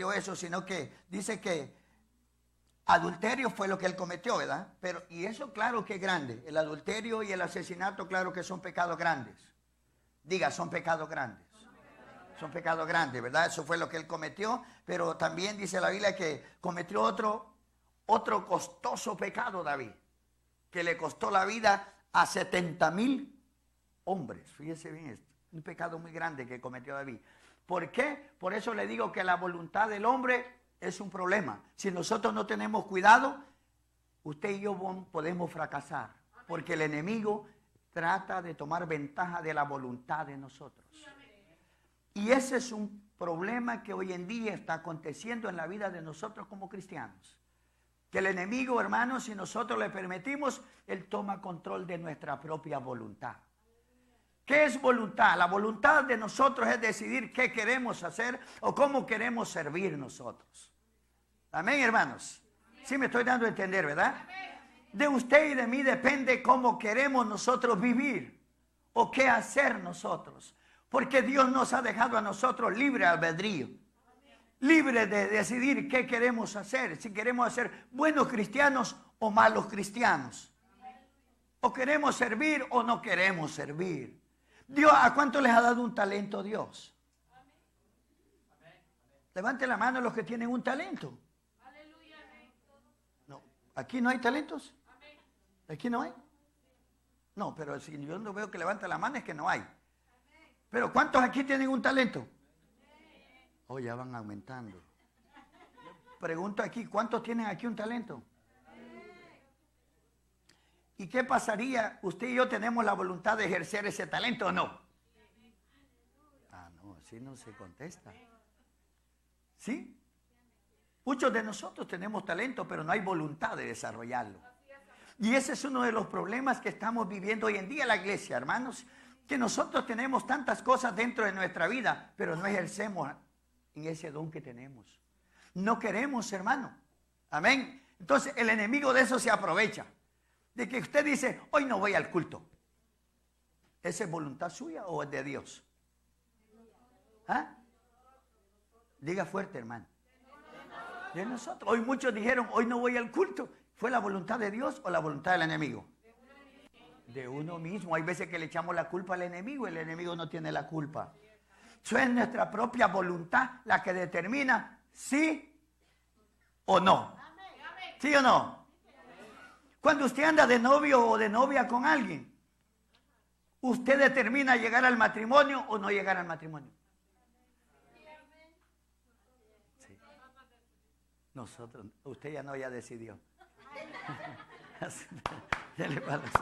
cometió eso, sino que dice que adulterio fue lo que él cometió, ¿verdad? Pero, y eso claro que es grande. El adulterio y el asesinato, claro que son pecados grandes. Diga, son pecados grandes. Son pecados grandes, ¿verdad? Eso fue lo que él cometió, pero también dice la Biblia que cometió otro costoso pecado, David, que le costó la vida a 70,000 hombres. Fíjese bien esto, un pecado muy grande que cometió David. ¿Por qué? Por eso le digo que la voluntad del hombre es un problema. Si nosotros no tenemos cuidado, usted y yo podemos fracasar, porque el enemigo trata de tomar ventaja de la voluntad de nosotros. Y ese es un problema que hoy en día está aconteciendo en la vida de nosotros como cristianos. Que el enemigo, hermanos, si nosotros le permitimos, él toma control de nuestra propia voluntad. ¿Qué es voluntad? La voluntad de nosotros es decidir qué queremos hacer o cómo queremos servir nosotros. Amén, hermanos. Sí me estoy dando a entender, ¿verdad? De usted y de mí depende cómo queremos nosotros vivir o qué hacer nosotros. Porque Dios nos ha dejado a nosotros libre albedrío. Libre de decidir qué queremos hacer. Si queremos ser buenos cristianos o malos cristianos. O queremos servir o no queremos servir. Dios, ¿a cuánto les ha dado un talento Dios? Levante la mano los que tienen un talento. No, ¿aquí no hay talentos? ¿Aquí no hay? No, pero si yo no veo que levanta la mano es que no hay. Pero ¿cuántos aquí tienen un talento? Oh, ya van aumentando. Pregunto aquí, ¿cuántos tienen aquí un talento? ¿Y qué pasaría? ¿Usted y yo tenemos la voluntad de ejercer ese talento o no? Ah, no, así no se contesta. ¿Sí? Muchos de nosotros tenemos talento, pero no hay voluntad de desarrollarlo. Y ese es uno de los problemas que estamos viviendo hoy en día en la iglesia, hermanos. Que nosotros tenemos tantas cosas dentro de nuestra vida, pero no ejercemos en ese don que tenemos. No queremos, hermano. Amén. Entonces el enemigo de eso se aprovecha. De que usted dice, hoy no voy al culto. ¿Esa es voluntad suya o es de Dios? ¿Ah? Diga fuerte, hermano. De nosotros. Hoy muchos dijeron, hoy no voy al culto. ¿Fue la voluntad de Dios o la voluntad del enemigo? De uno mismo. Hay veces que le echamos la culpa al enemigo y el enemigo no tiene la culpa. Eso es nuestra propia voluntad la que determina sí o no. ¿Sí o no? Cuando usted anda de novio o de novia con alguien, ¿usted determina llegar al matrimonio o no llegar al matrimonio? Sí. Nosotros, usted ya no, ya decidió. Ya le parece.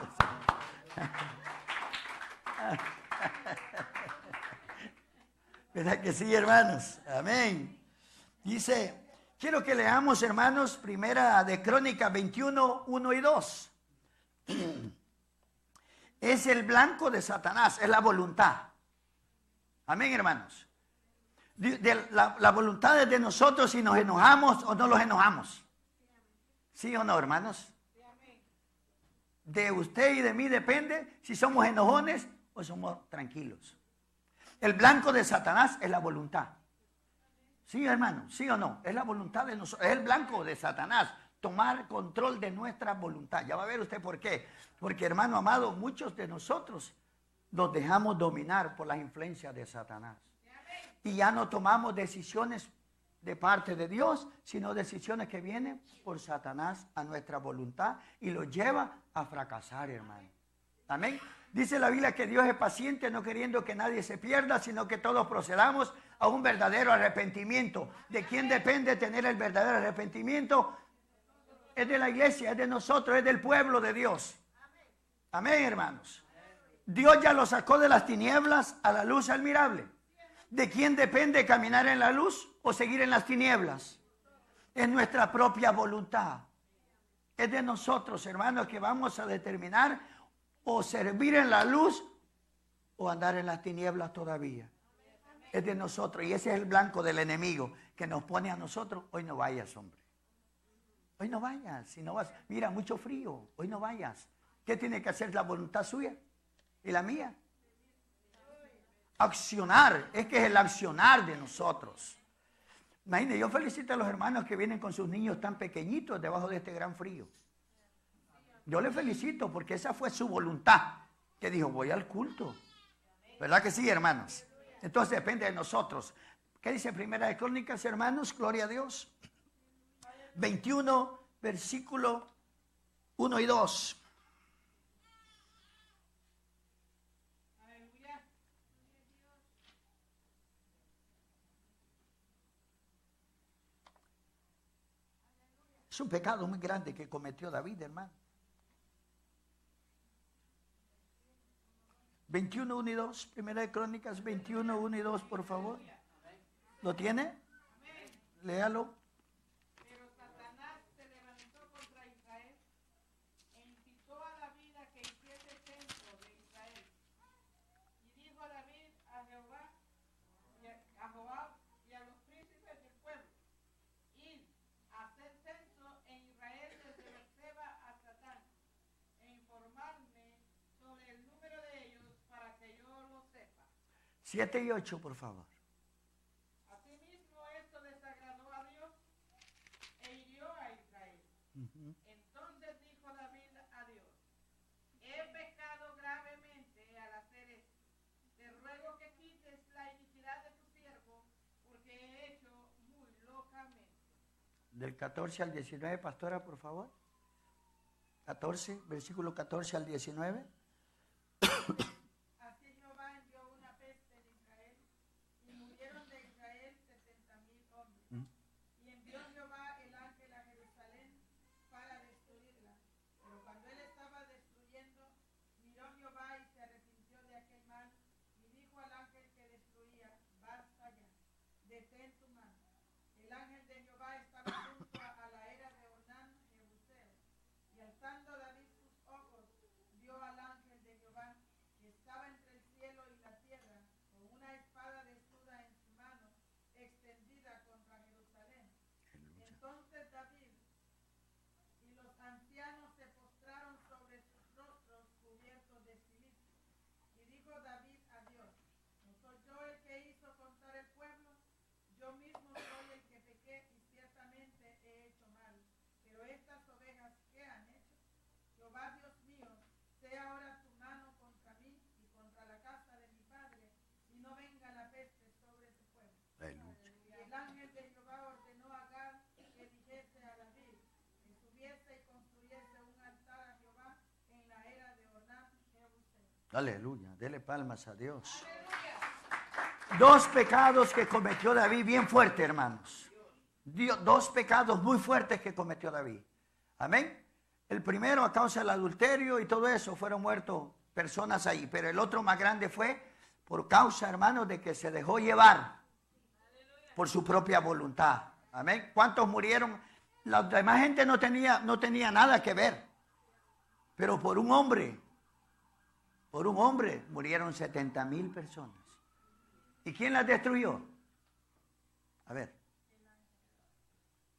¿Verdad que sí, hermanos? Amén. Dice, quiero que leamos, hermanos, primera de Crónicas 21, 1 y 2. Es el blanco de Satanás, es la voluntad. Amén, hermanos. La voluntad es de nosotros si nos enojamos o no los enojamos. ¿Sí o no, hermanos? De usted y de mí depende si somos enojones o somos tranquilos. El blanco de Satanás es la voluntad. ¿Sí, hermano? ¿Sí o no? Es la voluntad de nosotros. Es el blanco de Satanás. Tomar control de nuestra voluntad. Ya va a ver usted por qué. Porque, hermano amado, muchos de nosotros nos dejamos dominar por las influencias de Satanás. Y ya no tomamos decisiones de parte de Dios, sino decisiones que vienen por Satanás a nuestra voluntad y los lleva a fracasar, hermano. Amén. Dice la Biblia que Dios es paciente, no queriendo que nadie se pierda, sino que todos procedamos a un verdadero arrepentimiento. ¿De quién depende tener el verdadero arrepentimiento? Es de la iglesia, es de nosotros, es del pueblo de Dios. Amén, hermanos. Dios ya lo sacó de las tinieblas a la luz admirable. ¿De quién depende caminar en la luz o seguir en las tinieblas? Es nuestra propia voluntad. Es de nosotros, hermanos, que vamos a determinar o servir en la luz o andar en las tinieblas todavía. Es de nosotros y ese es el blanco del enemigo que nos pone a nosotros. Hoy no vayas, hombre. Hoy no vayas. Si no vas, mira, mucho frío. Hoy no vayas. ¿Qué tiene que hacer la voluntad suya y la mía? Accionar. Es que es el accionar de nosotros. Imagínense, yo felicito a los hermanos que vienen con sus niños tan pequeñitos debajo de este gran frío. Yo les felicito porque esa fue su voluntad. Que dijo, voy al culto. ¿Verdad que sí, hermanos? Entonces depende de nosotros. ¿Qué dice Primera de Crónicas, hermanos? Gloria a Dios. 21, versículo 1 y 2. Es un pecado muy grande que cometió David, hermano. 21, 1 y 2. Primera de Crónicas 21, 1 y 2, por favor. ¿Lo tiene? Léalo. Pero Satanás se levantó contra Israel e incitó a David a que hiciese censo de Israel. Y dijo a David a Jehová a Joab y a los príncipes del pueblo: id, hacer censo en Israel desde Berseba hasta Dan, e informarme sobre el número de ellos para que yo lo sepa. 7 y 8, por favor. Asimismo esto desagradó a Dios e hirió a Israel. Entonces dijo David a Dios: he pecado gravemente al hacer esto. Te ruego que quites la iniquidad de tu siervo, porque he hecho muy locamente. Del 14 al 19, pastora, por favor. 14, versículo 14 al 19. Así Jehová envió una peste en Israel, y murieron de Israel 70,000 hombres. Y envió Jehová el ángel a Jerusalén para destruirla. Pero cuando él estaba destruyendo, miró Jehová y se arrepintió de aquel mal, y dijo al ángel que destruía: basta ya, detén tu mano. El ángel de Jehová estaba junto a la era de Ornán Jebuseo, y alzando David sus ojos, vio al ángel de Jehová que estaba entre el cielo y la tierra, con una espada desnuda en su mano, extendida contra Jerusalén. Entonces David y los ancianos se postraron sobre sus rostros cubiertos de cilicio. Y dijo David a Dios: ¿no soy yo el que hizo contar el pueblo? Yo mismo soy el que pequé y ciertamente he hecho mal. Pero estas ovejas, ¿qué han hecho? Jehová Dios mío, sea ahora tu mano contra mí y contra la casa de mi padre, y no venga la peste sobre tu pueblo. Y el ángel de Jehová ordenó a Gad que dijese a David que subiese y construyese un altar a Jehová en la era de Ornán Jebuseo. Aleluya, dele palmas a Dios. Dos pecados que cometió David bien fuertes, hermanos. Dos pecados muy fuertes que cometió David. Amén. El primero, a causa del adulterio y todo eso, fueron muertos personas ahí. Pero el otro más grande fue por causa, hermanos, de que se dejó llevar por su propia voluntad. Amén. ¿Cuántos murieron? La demás gente no tenía nada que ver. Pero por un hombre murieron 70,000 personas. ¿Y quién las destruyó? A ver.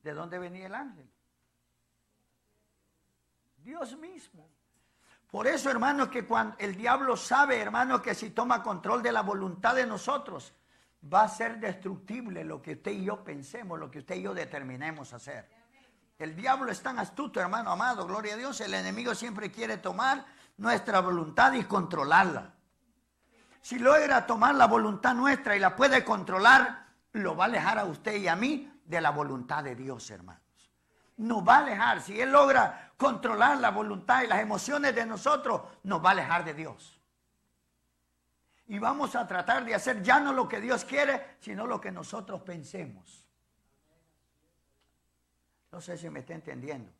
¿De dónde venía el ángel? Dios mismo. Por eso, hermanos, que cuando el diablo sabe, hermanos, que si toma control de la voluntad de nosotros, va a ser destructible lo que usted y yo pensemos, lo que usted y yo determinemos hacer. El diablo es tan astuto, hermano amado, gloria a Dios. El enemigo siempre quiere tomar nuestra voluntad y controlarla. Si logra tomar la voluntad nuestra y la puede controlar, lo va a alejar a usted y a mí de la voluntad de Dios, hermanos. Nos va a alejar. Si él logra controlar la voluntad y las emociones de nosotros, nos va a alejar de Dios. Y vamos a tratar de hacer ya no lo que Dios quiere, sino lo que nosotros pensemos. No sé si me está entendiendo.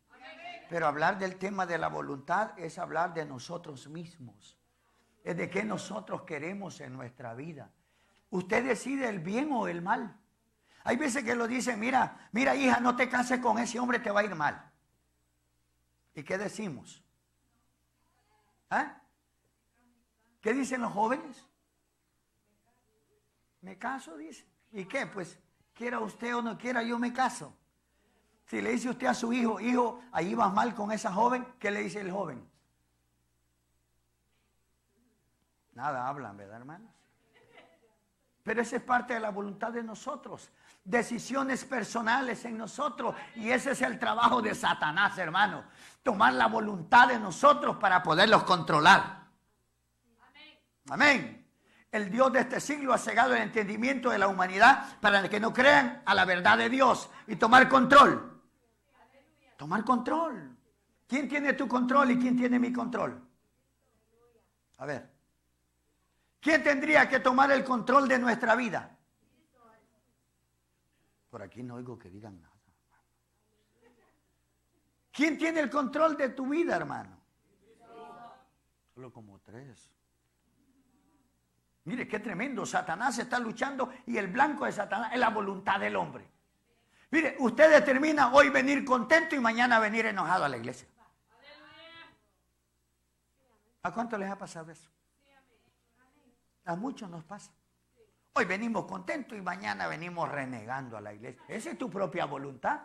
Pero hablar del tema de la voluntad es hablar de nosotros mismos. Es de qué nosotros queremos en nuestra vida. Usted decide el bien o el mal. Hay veces que lo dicen: mira hija, no te cases con ese hombre, te va a ir mal. ¿Y qué decimos? ¿Ah? ¿Qué dicen los jóvenes? Me caso, dice. ¿Y qué? Pues quiera usted o no quiera, yo me caso. Si le dice usted a su hijo, ahí vas mal con esa joven, ¿qué le dice el joven? Nada hablan, ¿verdad, hermanos? Pero esa es parte de la voluntad de nosotros. decisiones personales en nosotros. Y ese es el trabajo de Satanás, hermano. Tomar la voluntad de nosotros para poderlos controlar. Amén. El Dios de este siglo ha cegado el entendimiento de la humanidad para que no crean a la verdad de Dios y tomar control. Tomar control. ¿Quién tiene tu control y quién tiene mi control? A ver. ¿Quién tendría que tomar el control de nuestra vida? Por aquí no oigo que digan nada. ¿Quién tiene el control de tu vida, hermano? Solo como 3. Mire, qué tremendo. Satanás está luchando y el blanco de Satanás es la voluntad del hombre. Mire, usted determina hoy venir contento y mañana venir enojado a la iglesia. ¿A cuánto les ha pasado eso? A muchos nos pasa. Hoy venimos contentos y mañana venimos renegando a la iglesia. Esa es tu propia voluntad.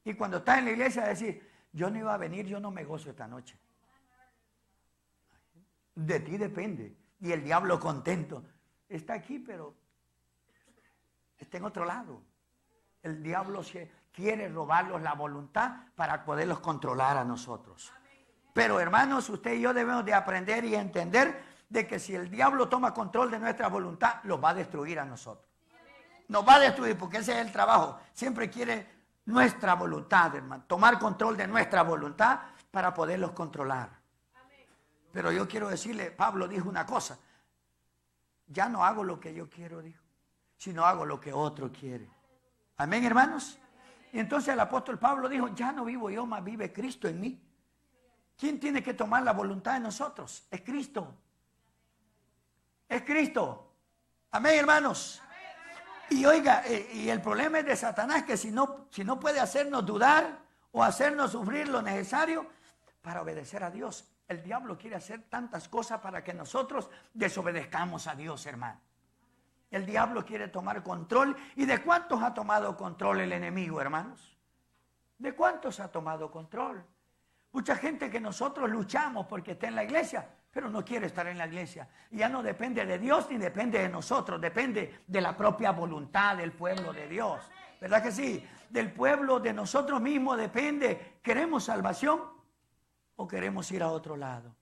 Y cuando estás en la iglesia decir, yo no iba a venir, yo no me gozo esta noche. De ti depende. Y el diablo contento. Está aquí, pero está en otro lado. El diablo quiere robarlos la voluntad para poderlos controlar a nosotros. Pero hermanos, usted y yo debemos de aprender y entender de que si el diablo toma control de nuestra voluntad, los va a destruir a nosotros. Nos va a destruir porque ese es el trabajo. Siempre quiere nuestra voluntad, hermano. Tomar control de nuestra voluntad para poderlos controlar. Pero yo quiero decirle, Pablo dijo una cosa. Ya no hago lo que yo quiero, dijo, sino hago lo que otro quiere. Amén, hermanos. Y entonces el apóstol Pablo dijo, ya no vivo yo, más vive Cristo en mí. ¿Quién tiene que tomar la voluntad de nosotros? Es Cristo. Es Cristo. Amén, hermanos. Y oiga, y el problema es de Satanás que si no puede hacernos dudar o hacernos sufrir lo necesario para obedecer a Dios. El diablo quiere hacer tantas cosas para que nosotros desobedezcamos a Dios, hermano. El diablo quiere tomar control. ¿Y de cuántos ha tomado control el enemigo, hermanos? ¿De cuántos ha tomado control? Mucha gente que nosotros luchamos porque está en la iglesia, pero no quiere estar en la iglesia. Y ya no depende de Dios ni depende de nosotros, depende de la propia voluntad del pueblo de Dios. ¿Verdad que sí? Del pueblo de nosotros mismos depende. ¿Queremos salvación o queremos ir a otro lado?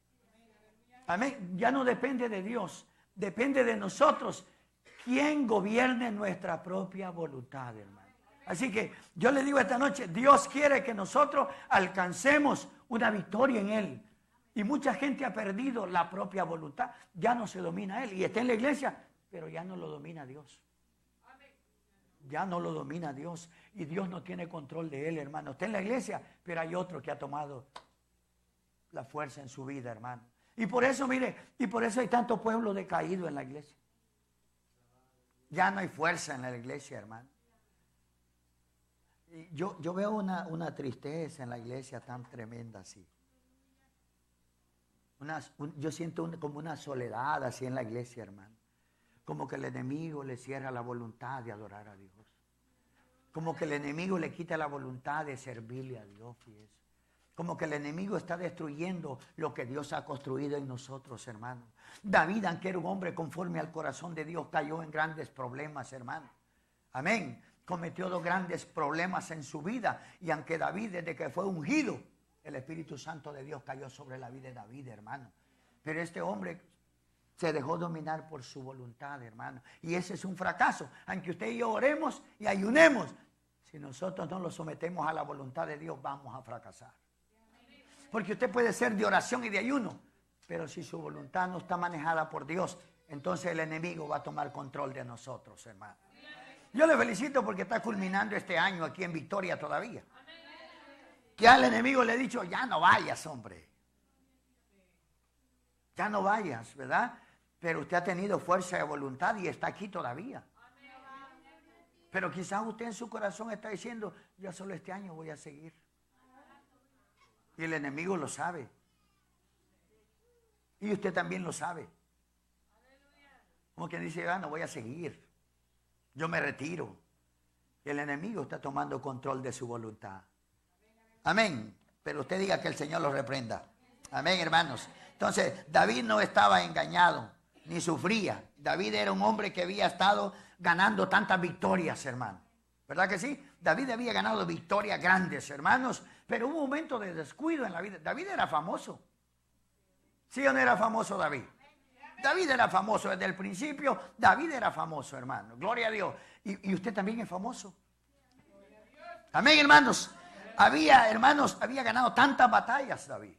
Amén. Ya no depende de Dios, depende de nosotros. ¿Quién gobierne nuestra propia voluntad, hermano? Así que yo le digo esta noche, Dios quiere que nosotros alcancemos una victoria en Él. Y mucha gente ha perdido la propia voluntad. Ya no se domina Él. Y está en la iglesia, pero ya no lo domina Dios. Ya no lo domina Dios. Y Dios no tiene control de Él, hermano. Está en la iglesia, pero hay otro que ha tomado la fuerza en su vida, hermano. Y por eso, mire, y por eso hay tanto pueblo decaído en la iglesia. Ya no hay fuerza en la iglesia, hermano. Y yo veo una tristeza en la iglesia tan tremenda así. Yo siento como una soledad así en la iglesia, hermano. Como que el enemigo le cierra la voluntad de adorar a Dios. Como que el enemigo le quita la voluntad de servirle a Dios, fíjese. Como que el enemigo está destruyendo lo que Dios ha construido en nosotros, hermano. David, aunque era un hombre conforme al corazón de Dios, cayó en grandes problemas, hermano. Amén. Cometió 2 grandes problemas en su vida. Y aunque David, desde que fue ungido, el Espíritu Santo de Dios cayó sobre la vida de David, hermano. Pero este hombre se dejó dominar por su voluntad, hermano. Y ese es un fracaso. Aunque usted y yo oremos y ayunemos, si nosotros no lo sometemos a la voluntad de Dios, vamos a fracasar. Porque usted puede ser de oración y de ayuno, pero si su voluntad no está manejada por Dios, entonces el enemigo va a tomar control de nosotros, hermano. Yo le felicito porque está culminando este año aquí en Victoria todavía. Que al enemigo le he dicho, ya no vayas, hombre. Ya no vayas, ¿verdad? Pero usted ha tenido fuerza de voluntad y está aquí todavía. Pero quizás usted en su corazón está diciendo, yo solo este año voy a seguir. Y el enemigo lo sabe. Y usted también lo sabe. Como quien dice, no voy a seguir. Yo me retiro. Y el enemigo está tomando control de su voluntad. Amén. Pero usted diga que el Señor lo reprenda. Amén, hermanos. Entonces, David no estaba engañado, ni sufría. David era un hombre que había estado ganando tantas victorias, hermano. ¿Verdad que sí? David había ganado victorias grandes, hermanos, pero hubo un momento de descuido en la vida. David era famoso. ¿Sí o no era famoso David? David era famoso desde el principio. David era famoso, hermano. Gloria a Dios. Y usted también es famoso. Amén, hermanos. Había ganado tantas batallas David.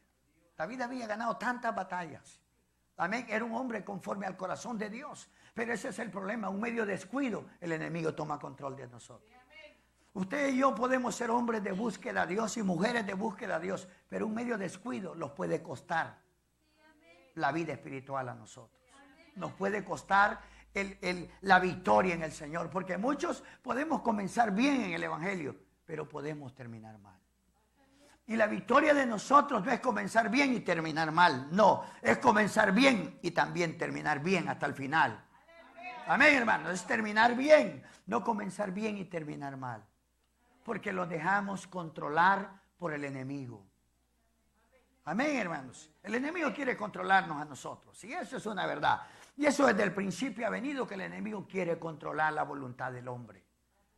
David había ganado tantas batallas. Amén. Era un hombre conforme al corazón de Dios. Pero ese es el problema. Un medio descuido, el enemigo toma control de nosotros. Usted y yo podemos ser hombres de búsqueda a Dios y mujeres de búsqueda a Dios. Pero un medio descuido los puede costar la vida espiritual a nosotros. Nos puede costar la victoria en el Señor. Porque muchos podemos comenzar bien en el Evangelio, pero podemos terminar mal. Y la victoria de nosotros no es comenzar bien y terminar mal. No, es comenzar bien y también terminar bien hasta el final. Amén, hermanos. Es terminar bien, no comenzar bien y terminar mal. Porque lo dejamos controlar por el enemigo. Amén, hermanos. El enemigo quiere controlarnos a nosotros. Y eso es una verdad. Y eso desde el principio ha venido, que el enemigo quiere controlar la voluntad del hombre.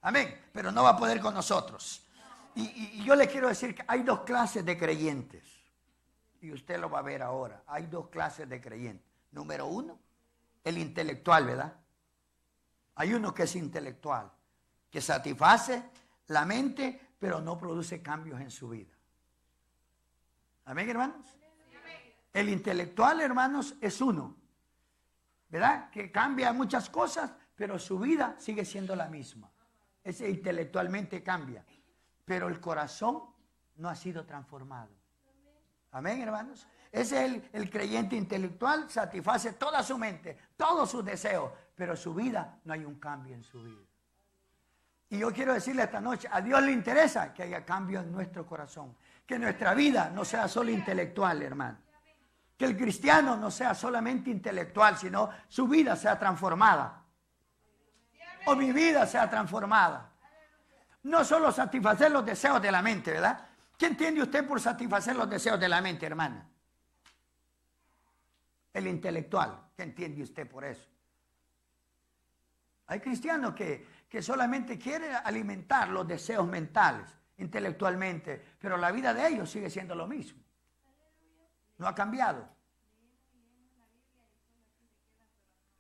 Amén. Pero no va a poder con nosotros. Y yo le quiero decir que hay dos clases de creyentes. Y usted lo va a ver ahora. Hay dos clases de creyentes. Número uno, el intelectual, ¿verdad? Hay uno que es intelectual, que satisface la mente, pero no produce cambios en su vida. Amén, hermanos. El intelectual, hermanos, es uno, ¿verdad? Que cambia muchas cosas, pero su vida sigue siendo la misma. Ese intelectualmente cambia, pero el corazón no ha sido transformado. Amén, hermanos. Ese es el creyente intelectual, satisface toda su mente, todos sus deseos, pero su vida, no hay un cambio en su vida. Y yo quiero decirle esta noche, a Dios le interesa que haya cambio en nuestro corazón. Que nuestra vida no sea solo intelectual, hermano. Que el cristiano no sea solamente intelectual, sino su vida sea transformada. O mi vida sea transformada. No solo satisfacer los deseos de la mente, ¿verdad? ¿Qué entiende usted por satisfacer los deseos de la mente, hermana? El intelectual. ¿Qué entiende usted por eso? Hay cristianos que solamente quieren alimentar los deseos mentales, intelectualmente, pero la vida de ellos sigue siendo lo mismo. No ha cambiado.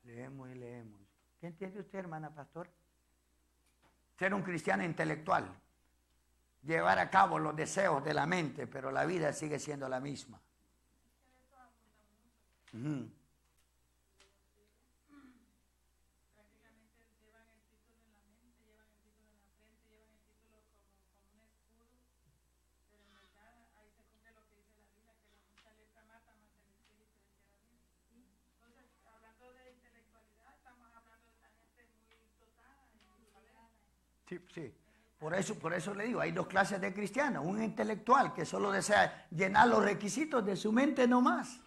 Leemos y leemos. ¿Qué entiende usted, hermana pastor? Ser un cristiano intelectual, llevar a cabo los deseos de la mente, pero la vida sigue siendo la misma. Prácticamente llevan el título en la mente, llevan el título en la frente, llevan el título como un escudo, pero en verdad ahí se cumple lo que dice la Biblia, que la mucha letra mata, más el espíritu de vida. Entonces, hablando de intelectualidad, estamos hablando de esta gente muy dotada en su saber. Sí, sí. Por eso le digo, hay dos clases de cristianos. Un intelectual que solo desea llenar los requisitos de su mente nomás.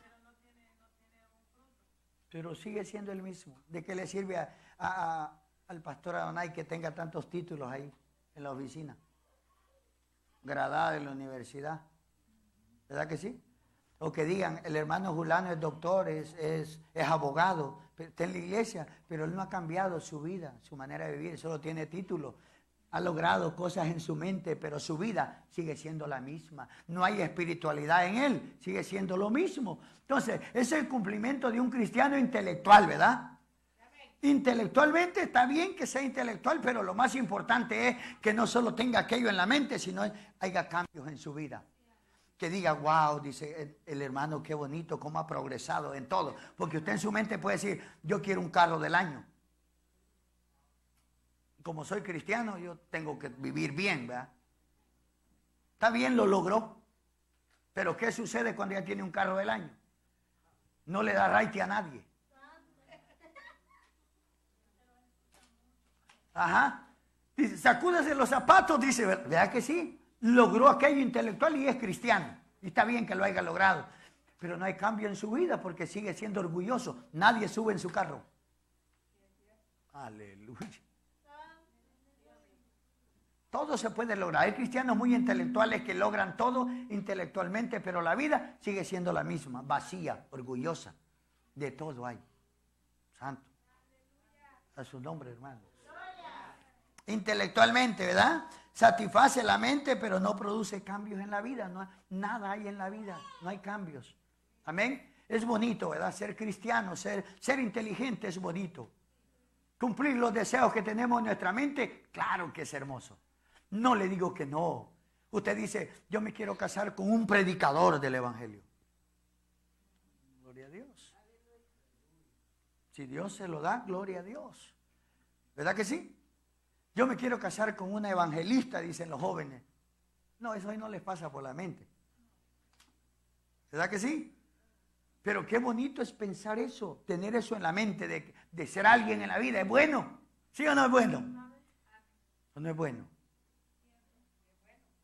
Pero sigue siendo el mismo. ¿De qué le sirve al pastor Adonai que tenga tantos títulos ahí en la oficina? Graduado en la universidad. ¿Verdad que sí? O que digan, el hermano Julano es doctor, es abogado, está en la iglesia, pero él no ha cambiado su vida, su manera de vivir, solo tiene título. Ha logrado cosas en su mente, pero su vida sigue siendo la misma. No hay espiritualidad en él, sigue siendo lo mismo. Entonces, ese es el cumplimiento de un cristiano intelectual, ¿verdad? Intelectualmente está bien que sea intelectual, pero lo más importante es que no solo tenga aquello en la mente, sino haya cambios en su vida. Que diga, wow, dice el hermano, qué bonito, cómo ha progresado en todo. Porque usted en su mente puede decir, yo quiero un carro del año. Como soy cristiano, yo tengo que vivir bien, ¿verdad? Está bien, lo logró. Pero ¿qué sucede cuando ya tiene un carro del año? No le da raite a nadie. Ajá. Dice, sacúdese los zapatos, dice, ¿verdad que sí? Logró aquello intelectual y es cristiano. Y está bien que lo haya logrado. Pero no hay cambio en su vida porque sigue siendo orgulloso. Nadie sube en su carro. Aleluya. Todo se puede lograr. Hay cristianos muy intelectuales que logran todo intelectualmente, pero la vida sigue siendo la misma, vacía, orgullosa. De todo hay. Santo. A su nombre, hermano. Intelectualmente, ¿verdad? Satisface la mente, pero no produce cambios en la vida. No, nada hay en la vida, no hay cambios. Amén. Es bonito, ¿verdad? Ser cristiano, ser inteligente es bonito. Cumplir los deseos que tenemos en nuestra mente, claro que es hermoso. No le digo que no. Usted dice, yo me quiero casar con un predicador del evangelio. Gloria a Dios. Si Dios se lo da, gloria a Dios. ¿Verdad que sí? Yo me quiero casar con una evangelista, dicen los jóvenes. No, eso ahí no les pasa por la mente. ¿Verdad que sí? Pero qué bonito es pensar eso, tener eso en la mente, de ser alguien en la vida. ¿Es bueno? ¿Sí o no es bueno? ¿O no es bueno?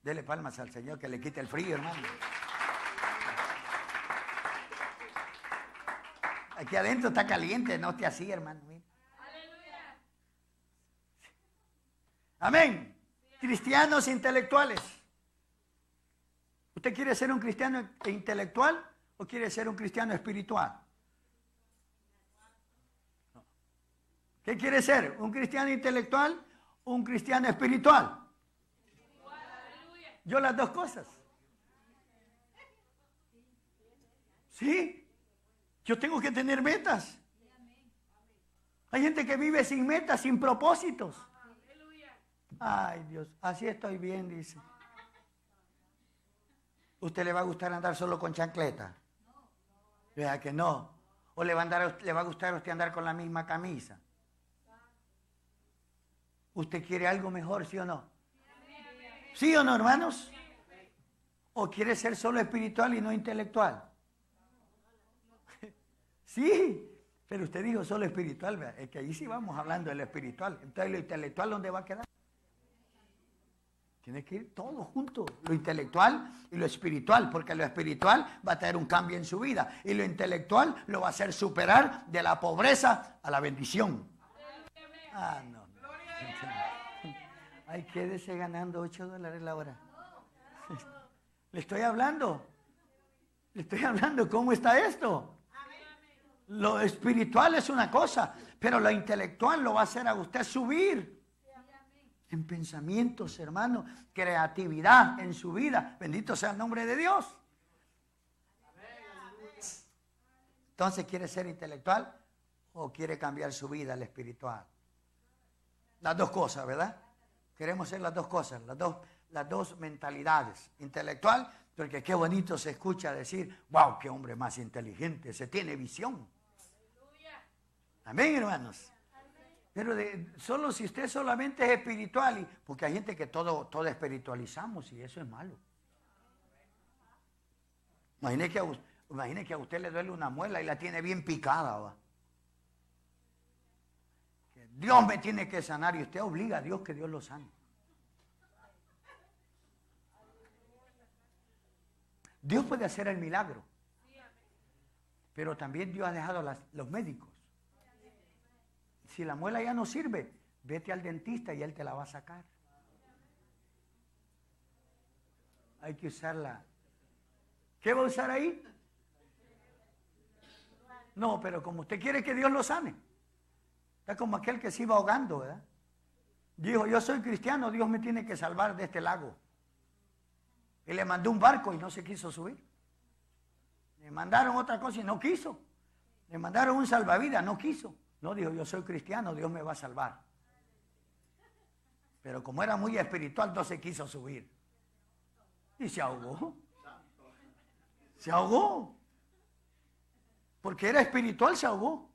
Dele palmas al Señor que le quite el frío, hermano. Aquí adentro está caliente, no esté así, hermano. Amén. Cristianos intelectuales. ¿Usted quiere ser un cristiano intelectual o quiere ser un cristiano espiritual? ¿Qué quiere ser? ¿Un cristiano intelectual o un cristiano espiritual? Yo las dos cosas. ¿Sí? Yo tengo que tener metas. Hay gente que vive sin metas, sin propósitos. Ay, Dios, así estoy bien, dice. ¿Usted le va a gustar andar solo con chancleta? Vea que no. ¿O le va a gustar a usted andar con la misma camisa? ¿Usted quiere algo mejor, sí o no? ¿Sí o no, hermanos? ¿O quiere ser solo espiritual y no intelectual? Sí, pero usted dijo solo espiritual, ¿verdad? Es que ahí sí vamos hablando de lo espiritual. Entonces, ¿lo intelectual dónde va a quedar? Tiene que ir todo junto, lo intelectual y lo espiritual, porque lo espiritual va a traer un cambio en su vida y lo intelectual lo va a hacer superar de la pobreza a la bendición. Ah, no. Ay, quédese ganando $8 la hora. Le estoy hablando. ¿Cómo está esto? Lo espiritual es una cosa, pero lo intelectual lo va a hacer a usted subir. En pensamientos, hermano, creatividad en su vida. Bendito sea el nombre de Dios. Entonces, ¿quiere ser intelectual o quiere cambiar su vida al espiritual? Las dos cosas, ¿verdad? Queremos ser las dos cosas, las dos mentalidades. Intelectual, porque qué bonito se escucha decir, wow, qué hombre más inteligente, se tiene visión. Amén, hermanos. Pero solo si usted solamente es espiritual, porque hay gente que todo espiritualizamos y eso es malo. Imagine que a usted le duele una muela y la tiene bien picada, ¿va? Que Dios me tiene que sanar y usted obliga a Dios que Dios lo sane. Dios puede hacer el milagro, pero también Dios ha dejado los médicos. Si la muela ya no sirve, vete al dentista y él te la va a sacar. Hay que usarla. ¿Qué va a usar ahí? No, pero como usted quiere que Dios lo sane. Está como aquel que se iba ahogando, ¿verdad? Dijo, yo soy cristiano, Dios me tiene que salvar de este lago. Y le mandó un barco y no se quiso subir. Le mandaron otra cosa y no quiso. Le mandaron un salvavidas, no quiso. No, dijo, yo soy cristiano, Dios me va a salvar. Pero como era muy espiritual, no se quiso subir. Y se ahogó. Se ahogó. Porque era espiritual, se ahogó.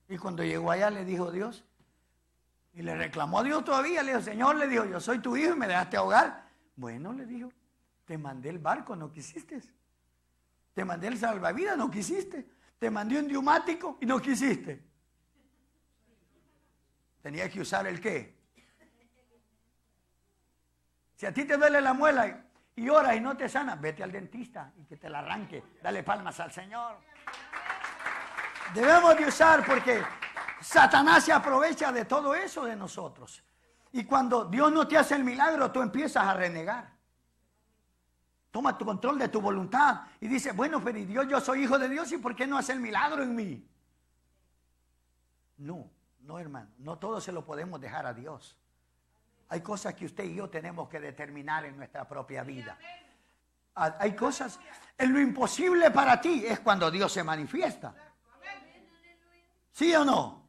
Y cuando llegó allá le dijo Dios. Y le reclamó a Dios todavía. Le dijo, Señor, le dijo, yo soy tu hijo y me dejaste ahogar. Bueno, le dijo, te mandé el barco, no quisiste. Te mandé el salvavidas, no quisiste. Te mandé un neumático y no quisiste. Tenía que usar el qué. Si a ti te duele la muela y oras y no te sana, vete al dentista y que te la arranque. Dale palmas al Señor. Debemos de usar porque Satanás se aprovecha de todo eso de nosotros. Y cuando Dios no te hace el milagro, tú empiezas a renegar. Toma tu control de tu voluntad y dice, bueno, pero Dios, yo soy hijo de Dios y ¿por qué no hace el milagro en mí? No no, hermano. No todo se lo podemos dejar a Dios. Hay cosas que usted y yo tenemos que determinar en nuestra propia vida. Hay cosas, en lo imposible para ti es cuando Dios se manifiesta. ¿Sí o no?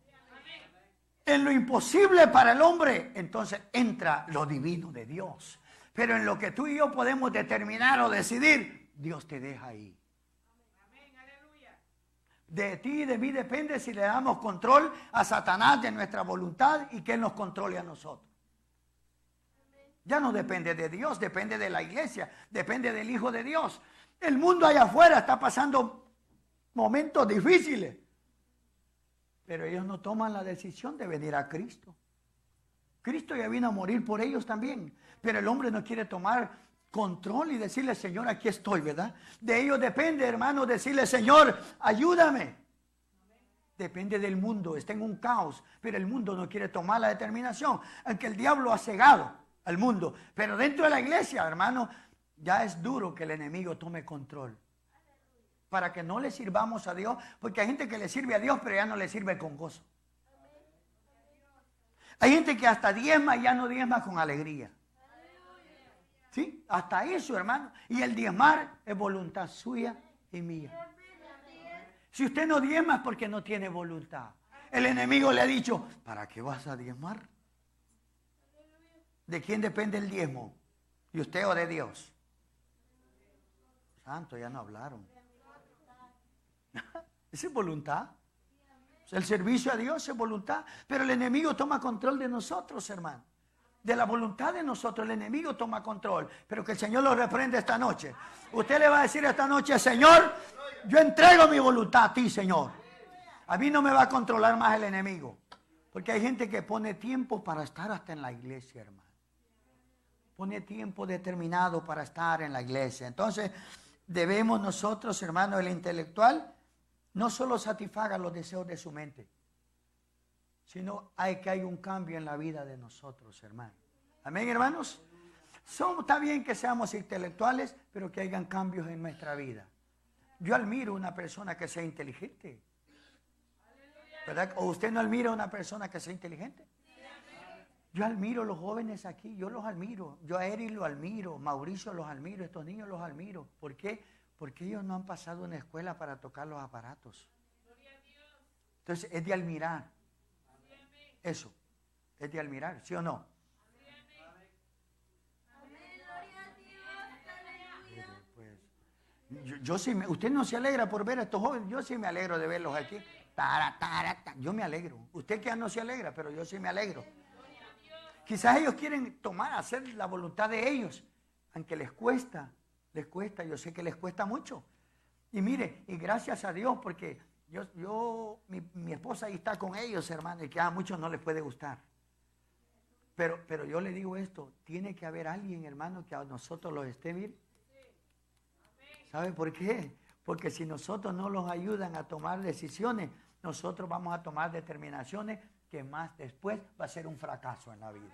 En lo imposible para el hombre, entonces entra lo divino de Dios. Pero en lo que tú y yo podemos determinar o decidir, Dios te deja ahí. De ti y de mí depende si le damos control a Satanás de nuestra voluntad y que Él nos controle a nosotros. Ya no depende de Dios, depende de la iglesia, depende del Hijo de Dios. El mundo allá afuera está pasando momentos difíciles, pero ellos no toman la decisión de venir a Cristo. Cristo ya vino a morir por ellos también, pero el hombre no quiere tomar control y decirle, Señor, aquí estoy, ¿verdad? De ellos depende, hermano, decirle, Señor, ayúdame. Depende del mundo, está en un caos, pero el mundo no quiere tomar la determinación, aunque el diablo ha cegado al mundo. Pero dentro de la iglesia, hermano, ya es duro que el enemigo tome control. Para que no le sirvamos a Dios, porque hay gente que le sirve a Dios, pero ya no le sirve con gozo. Hay gente que hasta diezma y ya no diezma con alegría. ¿Sí? Hasta eso, hermano. Y el diezmar es voluntad suya y mía. Si usted no diezma es porque no tiene voluntad. El enemigo le ha dicho, ¿para qué vas a diezmar? ¿De quién depende el diezmo? ¿De usted o de Dios? Santo, ya no hablaron. Esa es voluntad. El servicio a Dios es voluntad. Pero el enemigo toma control de nosotros, hermano. De la voluntad de nosotros, el enemigo toma control. Pero que el Señor lo reprenda esta noche. Usted le va a decir esta noche, Señor, yo entrego mi voluntad a ti, Señor. A mí no me va a controlar más el enemigo. Porque hay gente que pone tiempo para estar hasta en la iglesia, hermano. Pone tiempo determinado para estar en la iglesia. Entonces, debemos nosotros, hermano, el intelectual, no solo satisfaga los deseos de su mente, sino hay un cambio en la vida de nosotros, hermano. Amén, hermanos. Está bien que seamos intelectuales, pero que hayan cambios en nuestra vida. Yo admiro una persona que sea inteligente, ¿verdad? ¿O usted no admira a una persona que sea inteligente? Yo admiro a los jóvenes aquí, yo los admiro. Yo a Eric lo admiro, Mauricio los admiro, estos niños los admiro. ¿Por qué? Porque ellos no han pasado una escuela para tocar los aparatos. Entonces es de admirar. Eso, es de admirar, ¿sí o no? Yo sí, usted no se alegra por ver a estos jóvenes, yo sí me alegro de verlos aquí. Yo me alegro. Usted que ya no se alegra, pero yo sí me alegro. Quizás ellos quieren hacer la voluntad de ellos, aunque les cuesta, yo sé que les cuesta mucho. Y mire, y gracias a Dios, porque mi esposa ahí está con ellos, hermano, y que a muchos no les puede gustar. Pero yo le digo esto, tiene que haber alguien, hermano, que a nosotros los esté bien. ¿Sabe por qué? Porque si nosotros no los ayudan a tomar decisiones, nosotros vamos a tomar determinaciones que más después va a ser un fracaso en la vida.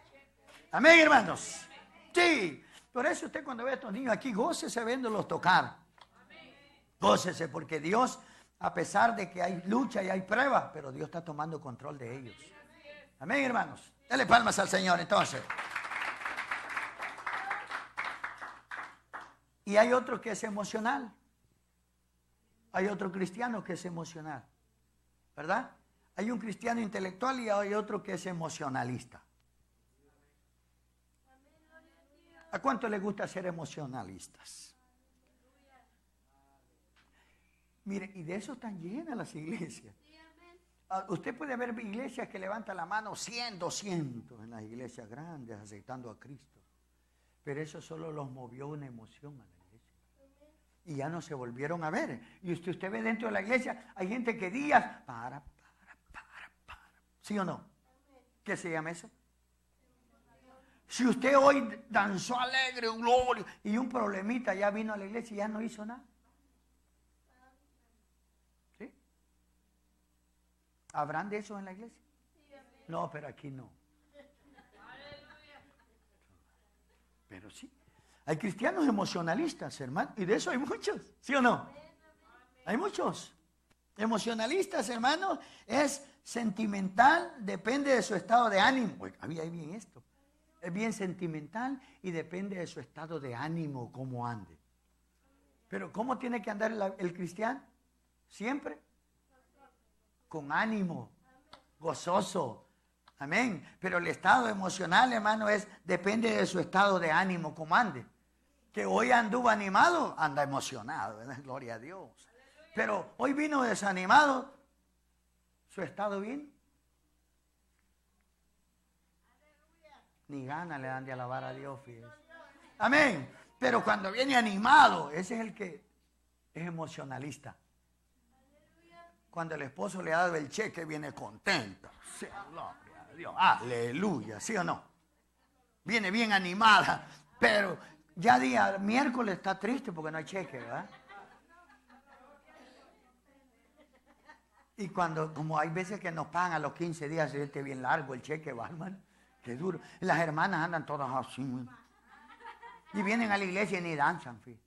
Amén, hermanos. Sí. Por eso usted cuando ve a estos niños aquí, gócese viéndolos tocar. Gócese, porque Dios, a pesar de que hay lucha y hay pruebas, pero Dios está tomando control de ellos. Amén, hermanos. Dele palmas al Señor, entonces. Y hay otro que es emocional. Hay otro cristiano que es emocional. ¿Verdad? Hay un cristiano intelectual y hay otro que es emocionalista. ¿A cuánto les gusta ser emocionalistas? Mire, y de eso están llenas las iglesias. Usted puede ver iglesias que levantan la mano 100, 200 en las iglesias grandes aceptando a Cristo. Pero eso solo los movió una emoción a la iglesia. Y ya no se volvieron a ver. Y usted ve dentro de la iglesia, hay gente que días, para. ¿Sí o no? ¿Qué se llama eso? Si usted hoy danzó alegre, gloria, y un problemita ya vino a la iglesia y ya no hizo nada. ¿Sí? ¿Habrán de eso en la iglesia? No, pero aquí no. Pero sí. Hay cristianos emocionalistas, hermano, y de eso hay muchos, ¿sí o no? Hay muchos. Emocionalistas, hermano, es Sentimental depende de su estado de ánimo. Oiga, había bien esto. Es bien sentimental y depende de su estado de ánimo, cómo ande. Pero ¿cómo tiene que andar el cristiano? Siempre con ánimo, gozoso. Amén. Pero el estado emocional, hermano, depende de su estado de ánimo, cómo ande. Que hoy anduvo animado, anda emocionado, ¿verdad? Gloria a Dios. Pero hoy vino desanimado, su estado bien. Ni ganas le dan de alabar a Dios, fíjese. Amén. Pero cuando viene animado, ese es el que es emocionalista. Cuando el esposo le ha dado el cheque, viene contento. Sea gloria a Dios. Aleluya, ¿sí o no? Viene bien animada, pero ya día miércoles está triste porque no hay cheque, ¿verdad? Y cuando, como hay veces que nos pagan a los 15 días, se siente bien largo el cheque, ¿va, hermano? Qué duro. Las hermanas andan todas así. Y vienen a la iglesia y ni danzan, fíjate.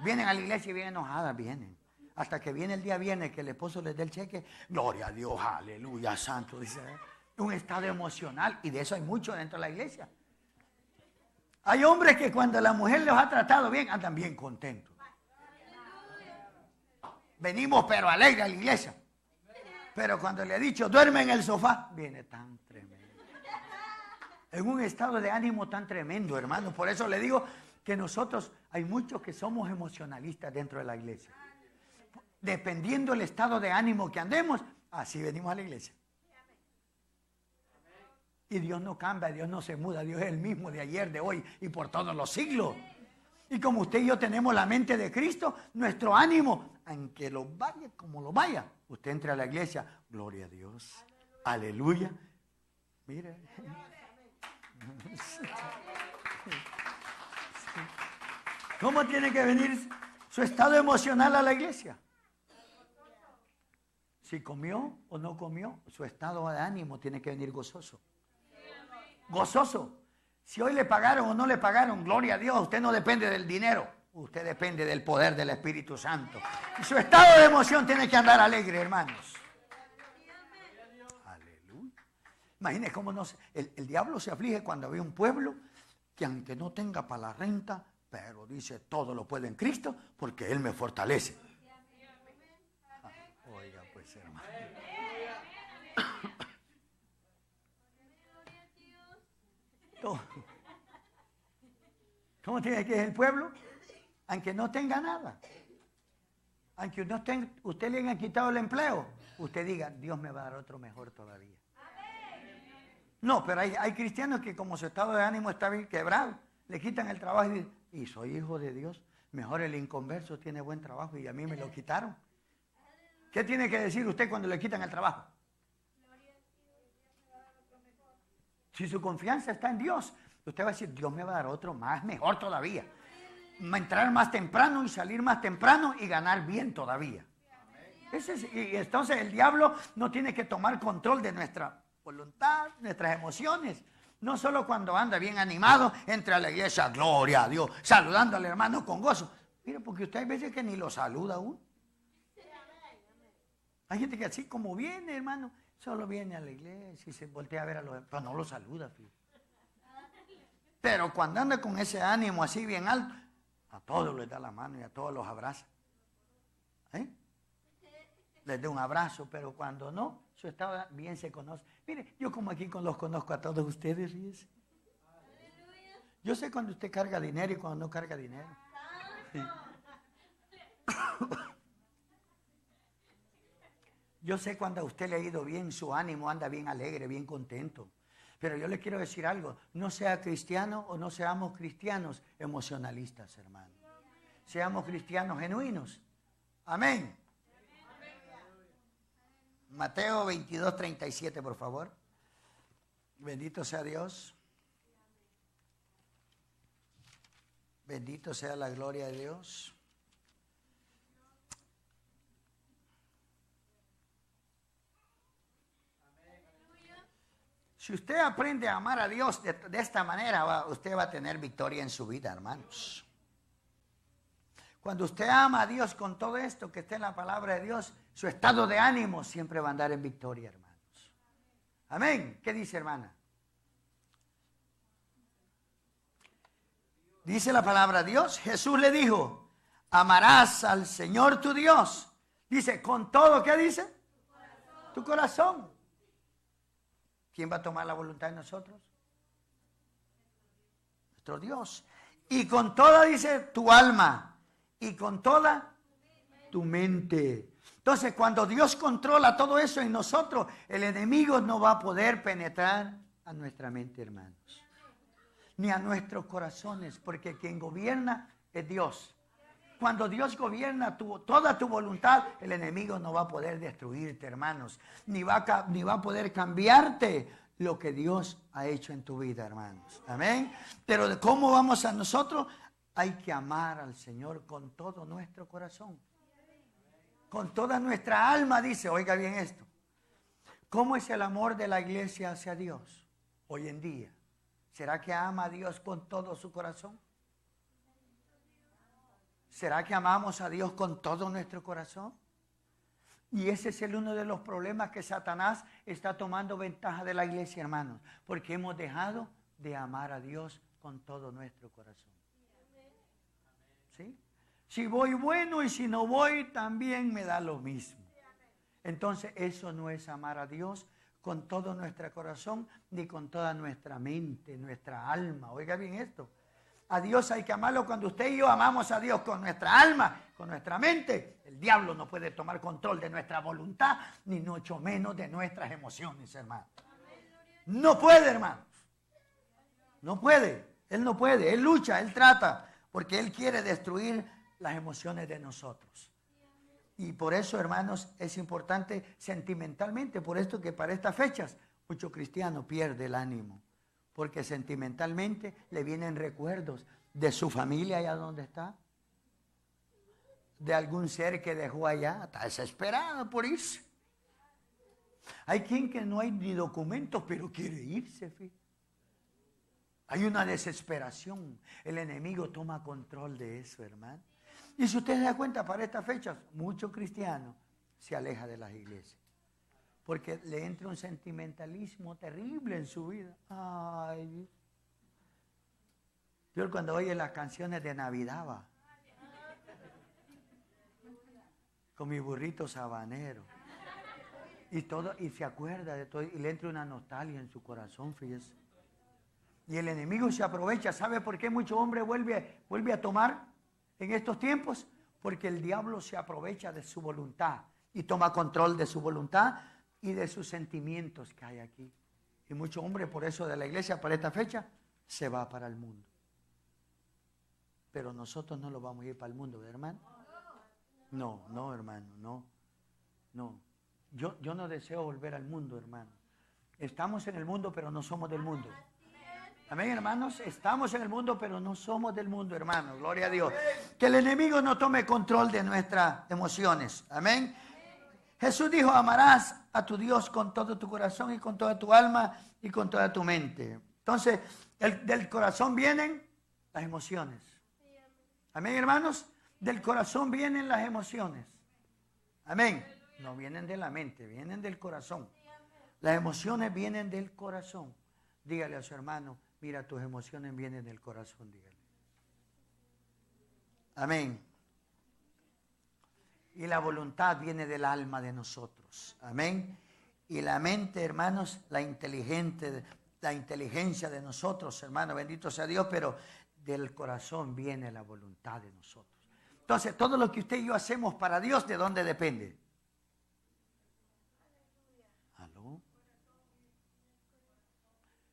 Vienen a la iglesia y bien enojadas, vienen. Hasta que viene el día viernes que el esposo les dé el cheque. Gloria a Dios, aleluya, santo. Dice, un estado emocional. Y de eso hay mucho dentro de la iglesia. Hay hombres que cuando la mujer los ha tratado bien, andan bien contentos. Venimos pero alegres a la iglesia. Pero cuando le he dicho, duerme en el sofá, viene tan tremendo. En un estado de ánimo tan tremendo, hermano. Por eso le digo que nosotros, hay muchos que somos emocionalistas dentro de la iglesia. Dependiendo del estado de ánimo que andemos, así venimos a la iglesia. Y Dios no cambia, Dios no se muda, Dios es el mismo de ayer, de hoy y por todos los siglos. Y como usted y yo tenemos la mente de Cristo, nuestro ánimo, aunque lo vaya como lo vaya, usted entra a la iglesia, gloria a Dios, aleluya. Mire. ¿Cómo tiene que venir su estado emocional a la iglesia? Si comió o no comió, su estado de ánimo tiene que venir gozoso. Gozoso. Si hoy le pagaron o no le pagaron, gloria a Dios, usted no depende del dinero, usted depende del poder del Espíritu Santo. Y su estado de emoción tiene que andar alegre, hermanos. Aleluya. Imagínese cómo el diablo se aflige cuando ve un pueblo que aunque no tenga para la renta, pero dice, todo lo puedo en Cristo porque Él me fortalece. Oiga, pues, hermano. ¿Cómo tiene que ser el pueblo? Aunque no tenga nada. Aunque usted le haya quitado el empleo, usted diga, Dios me va a dar otro mejor todavía. No, pero hay cristianos que como su estado de ánimo está bien quebrado, le quitan el trabajo y dicen, y soy hijo de Dios, mejor el inconverso tiene buen trabajo y a mí me lo quitaron. ¿Qué tiene que decir usted cuando le quitan el trabajo? Si su confianza está en Dios, usted va a decir, Dios me va a dar otro más, mejor todavía. Entrar más temprano y salir más temprano y ganar bien todavía. Y entonces el diablo no tiene que tomar control de nuestra voluntad, nuestras emociones. No solo cuando anda bien animado, entra a la iglesia, gloria a Dios, saludando al hermano con gozo. Mire, porque usted hay veces que ni lo saluda aún. Hay gente que así como viene, hermano, solo viene a la iglesia y se voltea a ver a los demás, pero no lo saluda. Pero cuando anda con ese ánimo así bien alto, a todos les da la mano y a todos los abraza. Les da un abrazo, pero cuando no, su estado bien se conoce. Mire, yo como aquí los conozco a todos ustedes, fíjense. Yo sé cuando usted carga dinero y cuando no carga dinero. Sí. Yo sé cuando a usted le ha ido bien, su ánimo anda bien alegre, bien contento. Pero yo le quiero decir algo, no sea cristiano o no seamos cristianos emocionalistas, hermano. Seamos cristianos genuinos. Amén. Mateo 22, 37, por favor. Bendito sea Dios. Bendito sea la gloria de Dios. Si usted aprende a amar a Dios de esta manera, usted va a tener victoria en su vida, hermanos. Cuando usted ama a Dios con todo esto que está en la palabra de Dios, su estado de ánimo siempre va a andar en victoria, hermanos. Amén. ¿Qué dice, hermana? Dice la palabra de Dios. Jesús le dijo, amarás al Señor tu Dios. Dice, con todo, ¿qué dice? Tu corazón. ¿Quién va a tomar la voluntad de nosotros? Nuestro Dios. Y con toda, dice, tu alma. Y con toda tu mente. Entonces, cuando Dios controla todo eso en nosotros, el enemigo no va a poder penetrar a nuestra mente, hermanos. Ni a nuestros corazones, porque quien gobierna es Dios. Cuando Dios gobierna toda tu voluntad, el enemigo no va a poder destruirte, hermanos. Ni va a poder cambiarte lo que Dios ha hecho en tu vida, hermanos. Amén. Pero ¿cómo vamos a nosotros? Hay que amar al Señor con todo nuestro corazón. Con toda nuestra alma, dice. Oiga bien esto. ¿Cómo es el amor de la iglesia hacia Dios hoy en día? ¿Será que ama a Dios con todo su corazón? ¿Será que amamos a Dios con todo nuestro corazón? Y ese es uno de los problemas que Satanás está tomando ventaja de la iglesia, hermanos. Porque hemos dejado de amar a Dios con todo nuestro corazón. ¿Sí? Si voy, bueno, y si no voy, también me da lo mismo. Entonces, eso no es amar a Dios con todo nuestro corazón, ni con toda nuestra mente, nuestra alma. Oiga bien esto. A Dios hay que amarlo. Cuando usted y yo amamos a Dios con nuestra alma, con nuestra mente, el diablo no puede tomar control de nuestra voluntad, ni mucho menos de nuestras emociones, hermano. No puede, hermanos. No puede. Él no puede. Él lucha, él trata, porque él quiere destruir las emociones de nosotros. Y por eso, hermanos, es importante sentimentalmente, por esto que para estas fechas mucho cristiano pierde el ánimo, porque sentimentalmente le vienen recuerdos de su familia allá donde está, de algún ser que dejó allá, está desesperado por irse. Hay quien que no hay ni documentos, pero quiere irse, fíjate. Hay una desesperación. El enemigo toma control de eso, hermano. Y si usted se da cuenta, para estas fechas, muchos cristianos se alejan de las iglesias. Porque le entra un sentimentalismo terrible en su vida. Ay, yo cuando oye las canciones de Navidad, va, con mi burrito sabanero, y todo, y se acuerda de todo, y le entra una nostalgia en su corazón, fíjese. Y el enemigo se aprovecha. ¿Sabe por qué mucho hombre vuelve a tomar en estos tiempos? Porque el diablo se aprovecha de su voluntad y toma control de su voluntad y de sus sentimientos que hay aquí. Y mucho hombre, por eso de la iglesia, para esta fecha, se va para el mundo. Pero nosotros no lo vamos a ir para el mundo, ¿verdad, hermano? No, hermano, no. Yo no deseo volver al mundo, hermano. Estamos en el mundo, pero no somos del mundo. Amén, hermanos. Estamos en el mundo, pero no somos del mundo, hermanos. Gloria a Dios. Que el enemigo no tome control de nuestras emociones. Amén. Jesús dijo, amarás a tu Dios con todo tu corazón y con toda tu alma y con toda tu mente. Entonces, del corazón vienen las emociones. Amén, hermanos. Del corazón vienen las emociones. Amén. No vienen de la mente, vienen del corazón. Las emociones vienen del corazón. Dígale a su hermano, mira, tus emociones vienen del corazón, dígale. Amén. Y la voluntad viene del alma de nosotros. Amén. Y la mente, hermanos, la inteligencia de nosotros, hermano, bendito sea Dios, pero del corazón viene la voluntad de nosotros. Entonces, todo lo que usted y yo hacemos para Dios, ¿de dónde depende? ¿Aló?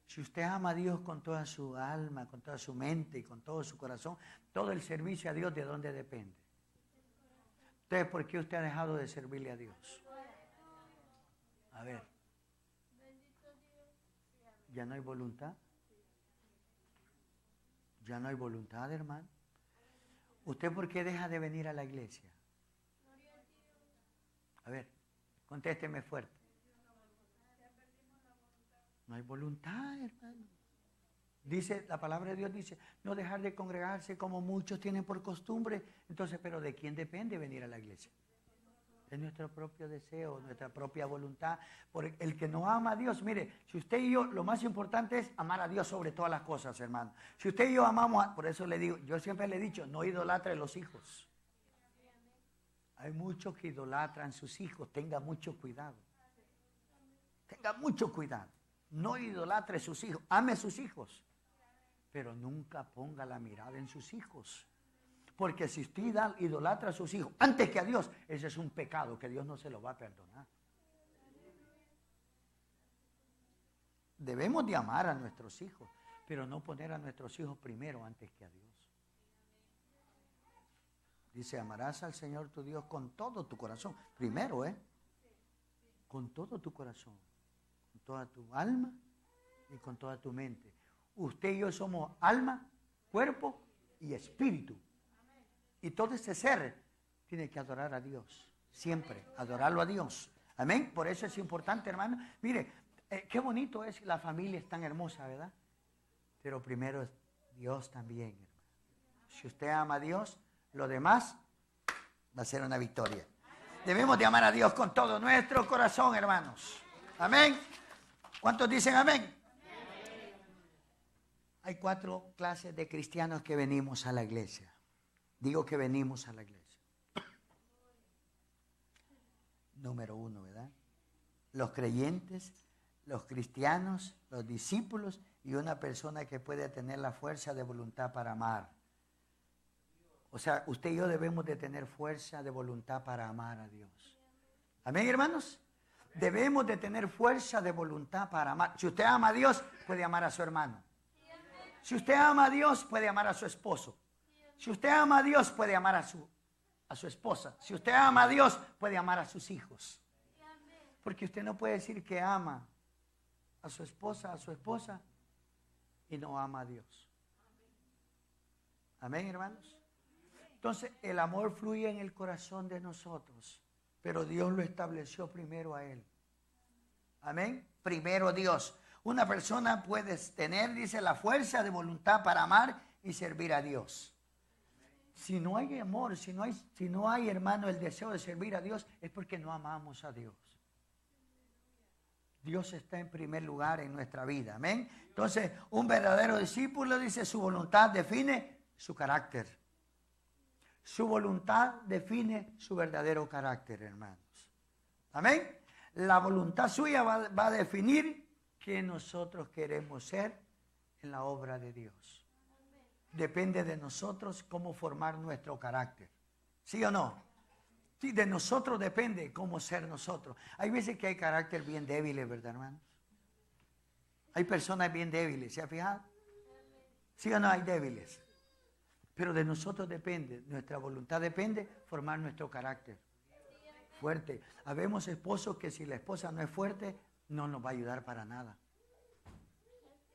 Si usted ama a Dios con toda su alma, con toda su mente y con todo su corazón, todo el servicio a Dios, ¿de dónde depende? Entonces, ¿por qué usted ha dejado de servirle a Dios? A ver. ¿Ya no hay voluntad? ¿Ya no hay voluntad, hermano? ¿Usted por qué deja de venir a la iglesia? A ver, contésteme fuerte. No hay voluntad, hermano. Dice, la palabra de Dios dice, no dejar de congregarse como muchos tienen por costumbre. Entonces, ¿pero de quién depende venir a la iglesia? Es nuestro propio deseo, nuestra propia voluntad. Por el que no ama a Dios, mire, si usted y yo, lo más importante es amar a Dios sobre todas las cosas, hermano. Si usted y yo amamos, por eso le digo, yo siempre le he dicho, no idolatre a los hijos. Hay muchos que idolatran sus hijos, tenga mucho cuidado. Tenga mucho cuidado. No idolatre a sus hijos, ame a sus hijos, pero nunca ponga la mirada en sus hijos. Porque si usted idolatra a sus hijos antes que a Dios, ese es un pecado que Dios no se lo va a perdonar. Debemos de amar a nuestros hijos, pero no poner a nuestros hijos primero antes que a Dios. Dice, amarás al Señor tu Dios con todo tu corazón. Primero, con todo tu corazón, con toda tu alma y con toda tu mente. Usted y yo somos alma, cuerpo y espíritu. Y todo ese ser tiene que adorar a Dios. Siempre, adorarlo a Dios. Amén. Por eso es importante, hermano. Mire, qué bonito es, la familia es tan hermosa, ¿verdad? Pero primero es Dios también, hermano. Si usted ama a Dios, lo demás va a ser una victoria. Debemos de amar a Dios con todo nuestro corazón, hermanos. Amén. ¿Cuántos dicen amén? Hay 4 clases de cristianos que venimos a la iglesia. Digo que venimos a la iglesia. Número 1, ¿verdad? Los creyentes, los cristianos, los discípulos y una persona que puede tener la fuerza de voluntad para amar. O sea, usted y yo debemos de tener fuerza de voluntad para amar a Dios. ¿Amén, hermanos? Debemos de tener fuerza de voluntad para amar. Si usted ama a Dios, puede amar a su hermano. Si usted ama a Dios, puede amar a su esposo. Si usted ama a Dios, puede amar a su esposa. Si usted ama a Dios, puede amar a sus hijos. Porque usted no puede decir que ama a su esposa y no ama a Dios. Amén, hermanos. Entonces, el amor fluye en el corazón de nosotros, pero Dios lo estableció primero a Él. Amén. Primero Dios. Una persona puede tener, dice, la fuerza de voluntad para amar y servir a Dios. Si no hay amor, si no hay, hermano, el deseo de servir a Dios, es porque no amamos a Dios. Dios está en primer lugar en nuestra vida. Amén. Entonces, un verdadero discípulo, dice, su voluntad define su carácter. Su voluntad define su verdadero carácter, hermanos. Amén. La voluntad suya va a definir qué nosotros queremos ser en la obra de Dios. Depende de nosotros cómo formar nuestro carácter. ¿Sí o no? Sí, de nosotros depende cómo ser nosotros. Hay veces que hay carácter bien débiles, ¿verdad, hermanos? Hay personas bien débiles, ¿se ha fijado? ¿Sí o no hay débiles? Pero de nosotros depende, nuestra voluntad depende formar nuestro carácter fuerte. Habemos esposos que si la esposa no es fuerte, no nos va a ayudar para nada.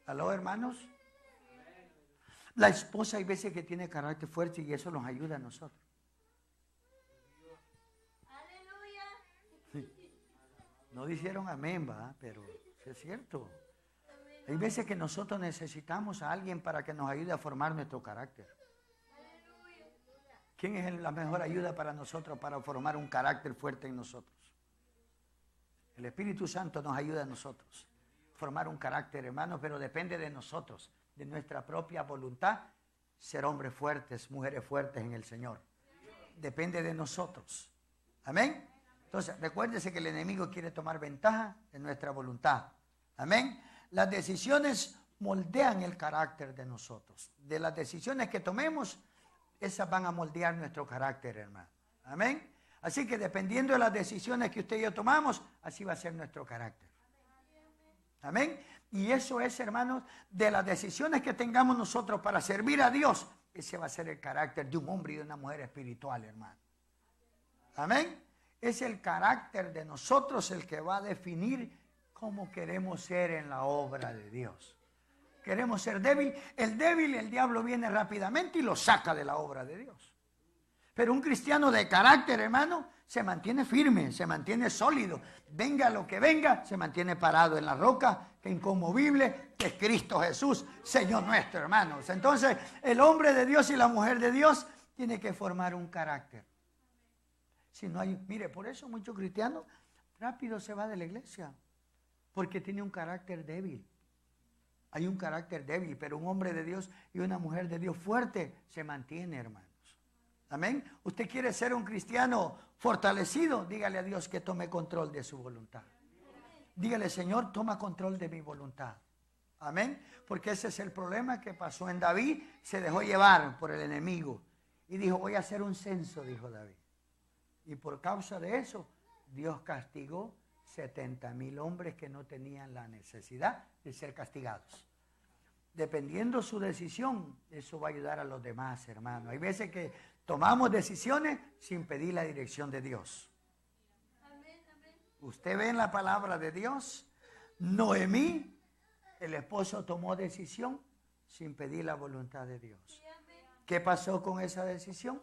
¿Aló, hermanos? La esposa hay veces que tiene carácter fuerte y eso nos ayuda a nosotros. Sí. No dijeron amén, ¿va? Pero es cierto. Hay veces que nosotros necesitamos a alguien para que nos ayude a formar nuestro carácter. ¿Quién es la mejor ayuda para nosotros para formar un carácter fuerte en nosotros? El Espíritu Santo nos ayuda a nosotros a formar un carácter, hermano, pero depende de nosotros, de nuestra propia voluntad, ser hombres fuertes, mujeres fuertes en el Señor. Depende de nosotros. Amén. Entonces, recuérdese que el enemigo quiere tomar ventaja de nuestra voluntad. Amén. Las decisiones moldean el carácter de nosotros. De las decisiones que tomemos, esas van a moldear nuestro carácter, hermano. Amén. Así que dependiendo de las decisiones que usted y yo tomamos, así va a ser nuestro carácter. Amén. Y eso es, hermanos, de las decisiones que tengamos nosotros para servir a Dios, ese va a ser el carácter de un hombre y de una mujer espiritual, hermano. Amén. Es el carácter de nosotros el que va a definir cómo queremos ser en la obra de Dios. Queremos ser débil. El débil, el diablo viene rápidamente y lo saca de la obra de Dios. Pero un cristiano de carácter, hermano, se mantiene firme, se mantiene sólido. Venga lo que venga, se mantiene parado en la roca, que inconmovible, que es Cristo Jesús, Señor nuestro, hermanos. Entonces, el hombre de Dios y la mujer de Dios tiene que formar un carácter. Si no hay, mire, por eso muchos cristianos rápido se va de la iglesia, porque tiene un carácter débil. Hay un carácter débil, pero un hombre de Dios y una mujer de Dios fuerte se mantiene, hermanos. Amén. Usted quiere ser un cristiano fortalecido, dígale a Dios que tome control de su voluntad. Dígale, Señor, toma control de mi voluntad. Amén. Porque ese es el problema que pasó en David. Se dejó llevar por el enemigo. Y dijo, voy a hacer un censo, dijo David. Y por causa de eso, Dios castigó 70,000 hombres que no tenían la necesidad de ser castigados. Dependiendo su decisión, eso va a ayudar a los demás, hermanos. Hay veces que tomamos decisiones sin pedir la dirección de Dios. Usted ve en la palabra de Dios, Noemí, el esposo tomó decisión sin pedir la voluntad de Dios. ¿Qué pasó con esa decisión?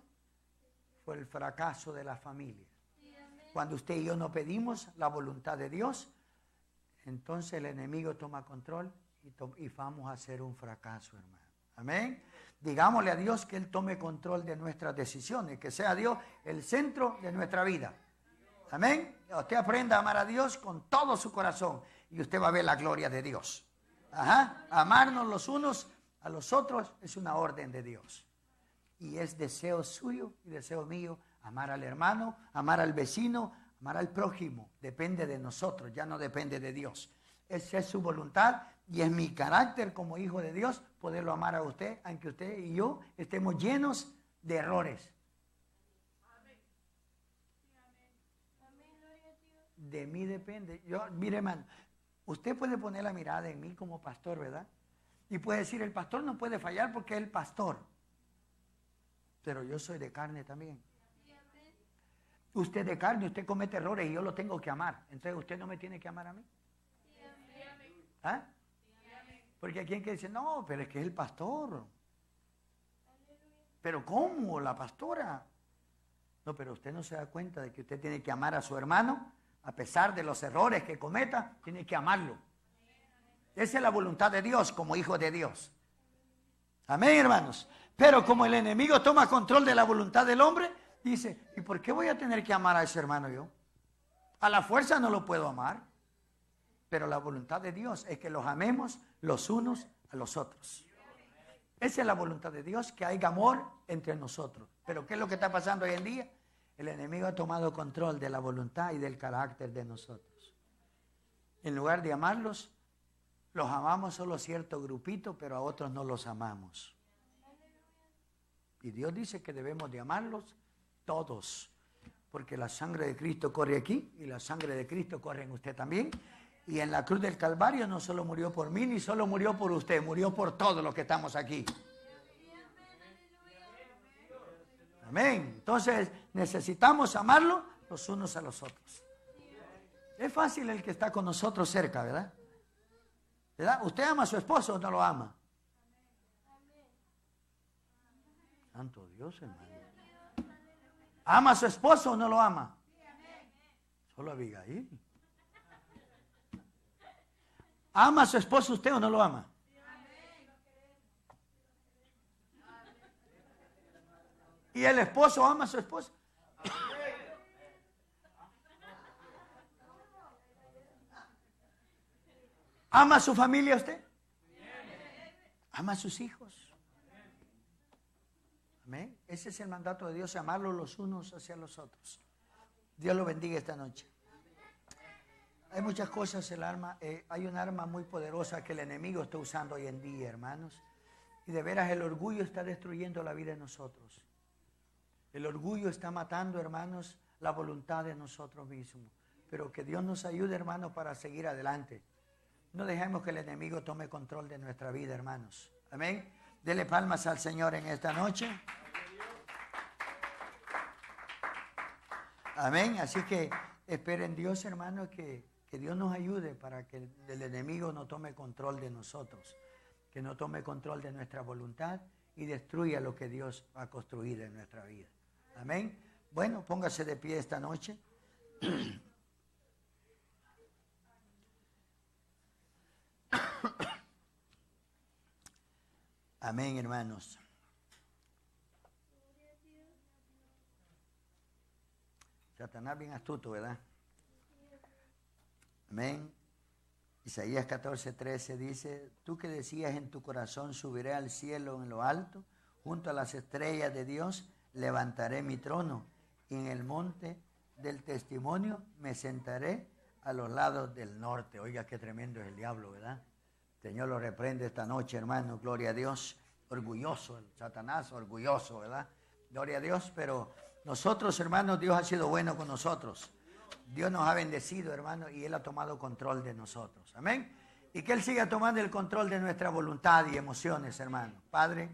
Fue el fracaso de la familia. Cuando usted y yo no pedimos la voluntad de Dios, entonces el enemigo toma control y vamos a hacer un fracaso, hermano. Amén. Digámosle a Dios que Él tome control de nuestras decisiones, que sea Dios el centro de nuestra vida. Amén. Usted aprenda a amar a Dios con todo su corazón y usted va a ver la gloria de Dios. Ajá. Amarnos los unos a los otros es una orden de Dios. Y es deseo suyo y deseo mío amar al hermano, amar al vecino, amar al prójimo. Depende de nosotros, ya no depende de Dios. Esa es su voluntad y es mi carácter como hijo de Dios poderlo amar a usted, aunque usted y yo estemos llenos de errores. De mí depende. Yo, mire, hermano, usted puede poner la mirada en mí como pastor, ¿verdad? Y puede decir, el pastor no puede fallar porque es el pastor. Pero yo soy de carne también. Usted de carne, usted comete errores y yo lo tengo que amar. Entonces usted no me tiene que amar a mí. ¿Ah? Porque hay quien que dice, no, pero es que es el pastor. ¿Pero cómo? La pastora. No, pero usted no se da cuenta de que usted tiene que amar a su hermano, a pesar de los errores que cometa, tiene que amarlo. Esa es la voluntad de Dios como hijo de Dios. Amén, hermanos. Pero como el enemigo toma control de la voluntad del hombre, dice, ¿y por qué voy a tener que amar a ese hermano yo? A la fuerza no lo puedo amar. Pero la voluntad de Dios es que los amemos los unos a los otros. Esa es la voluntad de Dios, que haya amor entre nosotros. Pero ¿qué es lo que está pasando hoy en día? El enemigo ha tomado control de la voluntad y del carácter de nosotros. En lugar de amarlos, los amamos solo cierto grupito, pero a otros no los amamos. Y Dios dice que debemos de amarlos todos, porque la sangre de Cristo corre aquí y la sangre de Cristo corre en usted también. Y en la cruz del Calvario no solo murió por mí, ni solo murió por usted, murió por todos los que estamos aquí. Amén. Entonces necesitamos amarlo los unos a los otros. Es fácil el que está con nosotros cerca, ¿verdad? ¿Verdad? ¿Usted ama a su esposo o no lo ama? Santo Dios, hermano. ¿Ama a su esposo o no lo ama? Solo Abigail. ¿Ama a su esposo usted o no lo ama? ¿Y el esposo ama a su esposa? ¿Ama a su familia usted? ¿Ama a sus hijos? Amén. Ese es el mandato de Dios, amarlos los unos hacia los otros. Dios lo bendiga esta noche. Hay muchas cosas, hay un arma muy poderosa que el enemigo está usando hoy en día, hermanos. Y de veras el orgullo está destruyendo la vida de nosotros. El orgullo está matando, hermanos, la voluntad de nosotros mismos. Pero que Dios nos ayude, hermanos, para seguir adelante. No dejemos que el enemigo tome control de nuestra vida, hermanos. Amén. Dele palmas al Señor en esta noche. Amén. Así que esperen Dios, hermanos, que Dios nos ayude para que el enemigo no tome control de nosotros, que no tome control de nuestra voluntad y destruya lo que Dios ha construido en nuestra vida. Amén. Bueno, póngase de pie esta noche. Amén, hermanos. Satanás bien astuto, ¿verdad? Amén. Isaías 14:13 dice, tú que decías en tu corazón, subiré al cielo en lo alto, junto a las estrellas de Dios, levantaré mi trono, y en el monte del testimonio me sentaré a los lados del norte. Oiga, qué tremendo es el diablo, ¿verdad? El Señor lo reprende esta noche, hermano, gloria a Dios. Orgulloso, el Satanás, orgulloso, ¿verdad? Gloria a Dios, pero nosotros, hermanos, Dios ha sido bueno con nosotros. Dios nos ha bendecido, hermano, y Él ha tomado control de nosotros. Amén. Y que Él siga tomando el control de nuestra voluntad y emociones, hermano. Padre,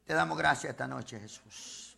te damos gracias esta noche, Jesús.